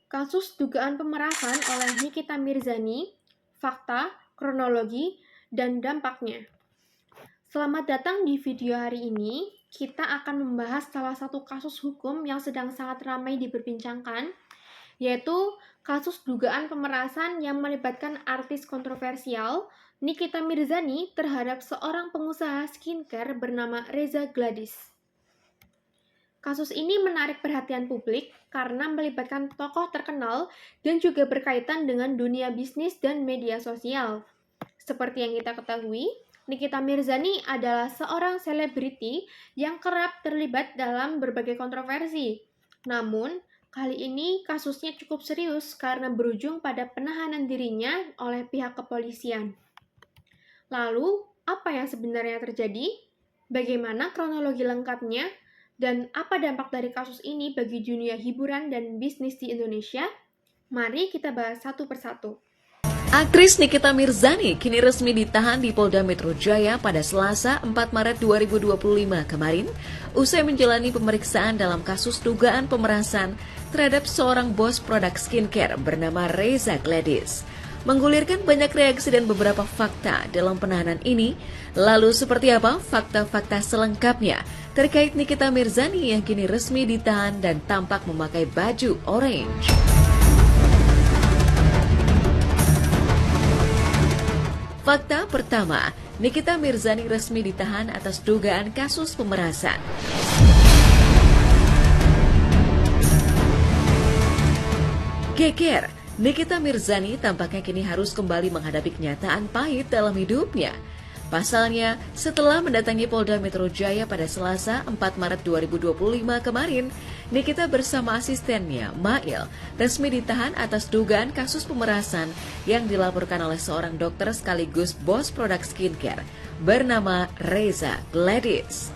Kasus dugaan pemerasan oleh Nikita Mirzani, fakta, kronologi, dan dampaknya. Selamat datang di video hari ini. Kita akan membahas salah satu kasus hukum yang sedang sangat ramai diperbincangkan, yaitu kasus dugaan pemerasan yang melibatkan artis kontroversial Nikita Mirzani terhadap seorang pengusaha skincare bernama Reza Gladys. Kasus ini menarik perhatian publik karena melibatkan tokoh terkenal dan juga berkaitan dengan dunia bisnis dan media sosial. Seperti yang kita ketahui, Nikita Mirzani adalah seorang selebriti yang kerap terlibat dalam berbagai kontroversi. Namun, kali ini kasusnya cukup serius karena berujung pada penahanan dirinya oleh pihak kepolisian. Lalu, apa yang sebenarnya terjadi? Bagaimana kronologi lengkapnya? Dan apa dampak dari kasus ini bagi dunia hiburan dan bisnis di Indonesia? Mari kita bahas satu persatu. Aktris Nikita Mirzani kini resmi ditahan di Polda Metro Jaya pada Selasa 4 Maret 2025 kemarin usai menjalani pemeriksaan dalam kasus dugaan pemerasan terhadap seorang bos produk skincare bernama Reza Gladys. Menggulirkan banyak reaksi dan beberapa fakta dalam penahanan ini. Lalu seperti apa fakta-fakta selengkapnya terkait Nikita Mirzani yang kini resmi ditahan dan tampak memakai baju orange? Fakta pertama, Nikita Mirzani resmi ditahan atas dugaan kasus pemerasan. Geger, Nikita Mirzani tampaknya kini harus kembali menghadapi kenyataan pahit dalam hidupnya. Pasalnya, setelah mendatangi Polda Metro Jaya pada Selasa 4 Maret 2025 kemarin, Nikita bersama asistennya, Mail, resmi ditahan atas dugaan kasus pemerasan yang dilaporkan oleh seorang dokter sekaligus bos produk skincare bernama Reza Gladys.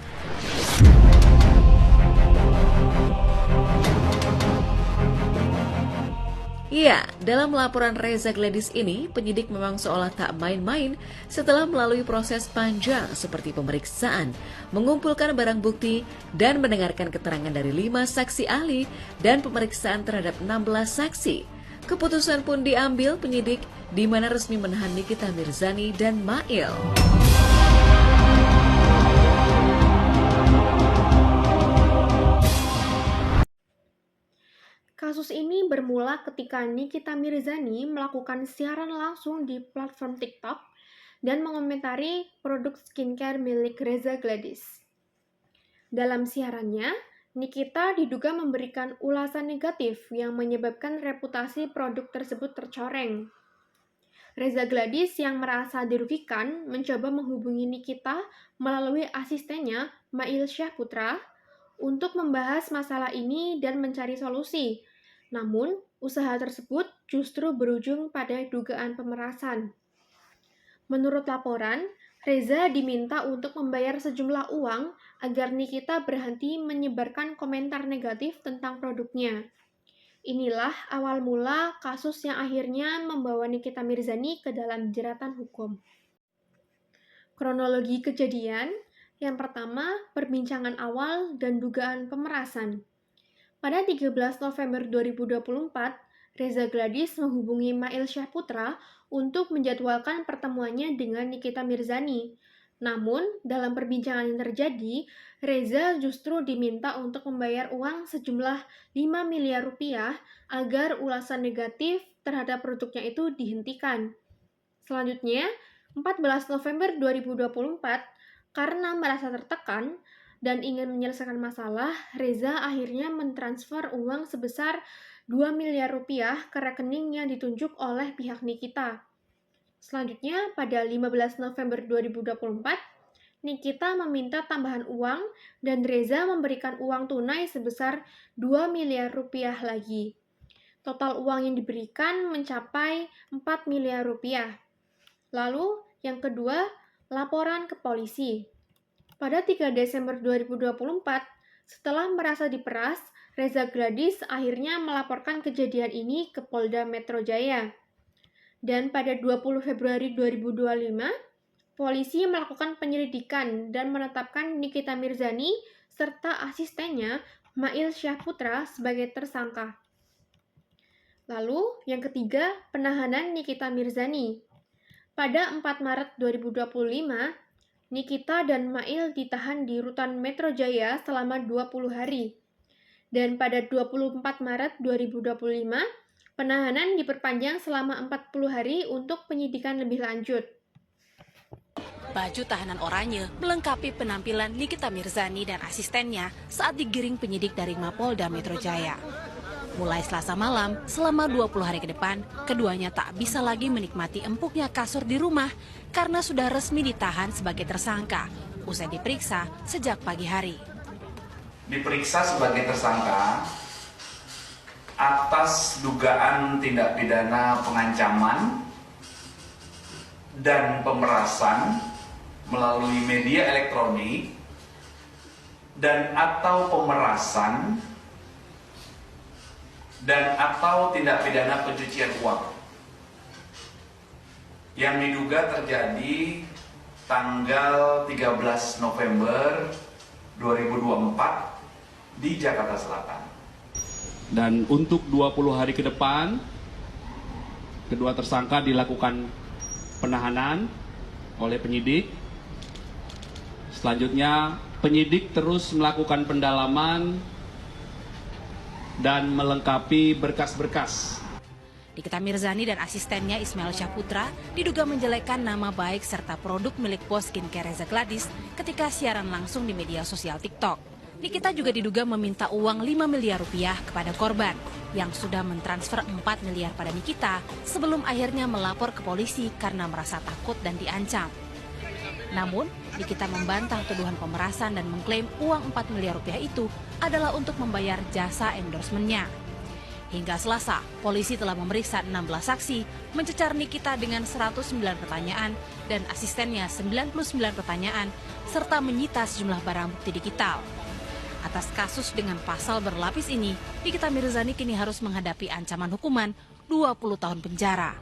Ya, dalam laporan Reza Gladys ini, penyidik memang seolah tak main-main setelah melalui proses panjang seperti pemeriksaan, mengumpulkan barang bukti, dan mendengarkan keterangan dari 5 saksi ahli dan pemeriksaan terhadap 16 saksi. Keputusan pun diambil penyidik di mana resmi menahan Nikita Mirzani dan Mail. Kasus ini bermula ketika Nikita Mirzani melakukan siaran langsung di platform TikTok dan mengomentari produk skincare milik Reza Gladys. Dalam siarannya, Nikita diduga memberikan ulasan negatif yang menyebabkan reputasi produk tersebut tercoreng. Reza Gladys yang merasa dirugikan mencoba menghubungi Nikita melalui asistennya Mail Syahputra untuk membahas masalah ini dan mencari solusi. Namun, usaha tersebut justru berujung pada dugaan pemerasan. Menurut laporan, Reza diminta untuk membayar sejumlah uang agar Nikita berhenti menyebarkan komentar negatif tentang produknya. Inilah awal mula kasus yang akhirnya membawa Nikita Mirzani ke dalam jeratan hukum. Kronologi kejadian, yang pertama, perbincangan awal dan dugaan pemerasan. Pada 13 November 2024, Reza Gladys menghubungi Mail Syahputra untuk menjadwalkan pertemuannya dengan Nikita Mirzani. Namun, dalam perbincangan yang terjadi, Reza justru diminta untuk membayar uang sejumlah 5 miliar rupiah agar ulasan negatif terhadap produknya itu dihentikan. Selanjutnya, 14 November 2024, karena merasa tertekan dan ingin menyelesaikan masalah, Reza akhirnya mentransfer uang sebesar 2 miliar rupiah ke rekening yang ditunjuk oleh pihak Nikita. Selanjutnya, pada 15 November 2024, Nikita meminta tambahan uang dan Reza memberikan uang tunai sebesar 2 miliar rupiah lagi. Total uang yang diberikan mencapai 4 miliar rupiah. Lalu, yang kedua, laporan ke polisi. Pada 3 Desember 2024, setelah merasa diperas, Reza Gladys akhirnya melaporkan kejadian ini ke Polda Metro Jaya. Dan pada 20 Februari 2025, polisi melakukan penyelidikan dan menetapkan Nikita Mirzani serta asistennya Mail Syahputra sebagai tersangka. Lalu, yang ketiga, penahanan Nikita Mirzani. Pada 4 Maret 2025, Nikita dan Mail ditahan di Rutan Metro Jaya selama 20 hari. Dan pada 24 Maret 2025, penahanan diperpanjang selama 40 hari untuk penyidikan lebih lanjut. Baju tahanan oranye melengkapi penampilan Nikita Mirzani dan asistennya saat digiring penyidik dari Mapolda Metro Jaya. Mulai Selasa malam, selama 20 hari ke depan, keduanya tak bisa lagi menikmati empuknya kasur di rumah karena sudah resmi ditahan sebagai tersangka usai diperiksa sejak pagi hari. Diperiksa sebagai tersangka atas dugaan tindak pidana pengancaman dan pemerasan melalui media elektronik dan atau pemerasan dan atau tindak pidana pencucian uang yang diduga terjadi tanggal 13 November 2024 di Jakarta Selatan. Dan untuk 20 hari ke depan, kedua tersangka dilakukan penahanan oleh penyidik. Selanjutnya, penyidik terus melakukan pendalaman dan melengkapi berkas-berkas. Nikita Mirzani dan asistennya Ismail Syahputra diduga menjelekkan nama baik serta produk milik bos skincare Reza Gladys ketika siaran langsung di media sosial TikTok. Nikita juga diduga meminta uang 5 miliar rupiah kepada korban yang sudah mentransfer 4 miliar pada Nikita sebelum akhirnya melapor ke polisi karena merasa takut dan diancam. Namun, Nikita membantah tuduhan pemerasan dan mengklaim uang 4 miliar rupiah itu adalah untuk membayar jasa endorsementnya. Hingga Selasa, polisi telah memeriksa 16 saksi, mencecar Nikita dengan 109 pertanyaan dan asistennya 99 pertanyaan, serta menyita sejumlah barang bukti digital. Atas kasus dengan pasal berlapis ini, Nikita Mirzani kini harus menghadapi ancaman hukuman 20 tahun penjara.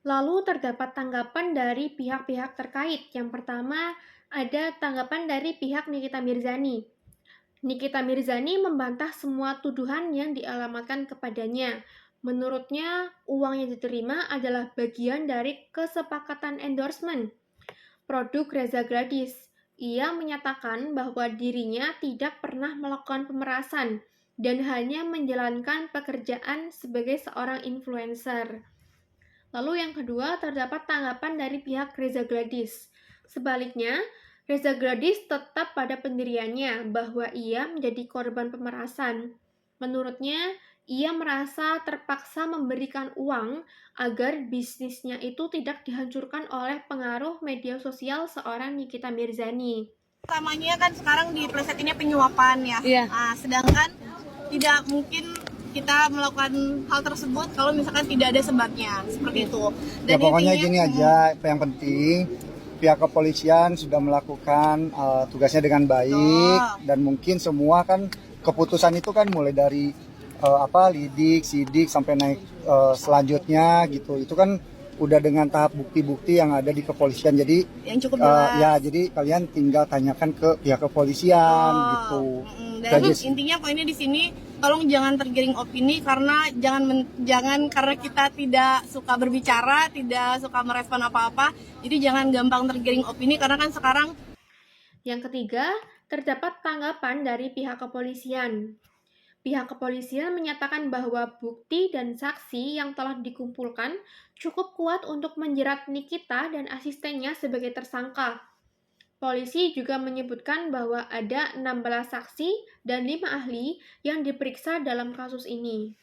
Lalu terdapat tanggapan dari pihak-pihak terkait. Yang pertama, ada tanggapan dari pihak Nikita Mirzani. Nikita Mirzani membantah semua tuduhan yang dialamatkan kepadanya. Menurutnya, uang yang diterima adalah bagian dari kesepakatan endorsement produk Reza Gladys. Ia menyatakan bahwa dirinya tidak pernah melakukan pemerasan dan hanya menjalankan pekerjaan sebagai seorang influencer. Lalu yang kedua, terdapat tanggapan dari pihak Reza Gladys. Sebaliknya, Reza Gladys tetap pada pendiriannya bahwa ia menjadi korban pemerasan. Menurutnya, ia merasa terpaksa memberikan uang agar bisnisnya itu tidak dihancurkan oleh pengaruh media sosial seorang Nikita Mirzani. Utamanya kan sekarang di plesetinnya penyuapan ya. Iya. Sedangkan tidak mungkin kita melakukan hal tersebut kalau misalkan tidak ada sebabnya seperti itu. Ya pokoknya gini aja, yang penting pihak kepolisian sudah melakukan tugasnya dengan baik dan mungkin semua kan keputusan itu kan mulai dari lidik, sidik sampai naik selanjutnya gitu. Itu kan udah dengan tahap bukti-bukti yang ada di kepolisian. Jadi yang cukup jelas. ya jadi kalian tinggal tanyakan ke pihak kepolisian gitu. Dan intinya poinnya di sini tolong jangan tergiring opini karena jangan karena kita tidak suka berbicara, tidak suka merespon apa-apa. Jadi jangan gampang tergiring opini karena kan sekarang. Yang ketiga, terdapat tanggapan dari pihak kepolisian. Pihak kepolisian menyatakan bahwa bukti dan saksi yang telah dikumpulkan cukup kuat untuk menjerat Nikita dan asistennya sebagai tersangka. Polisi juga menyebutkan bahwa ada 16 saksi dan 5 ahli yang diperiksa dalam kasus ini.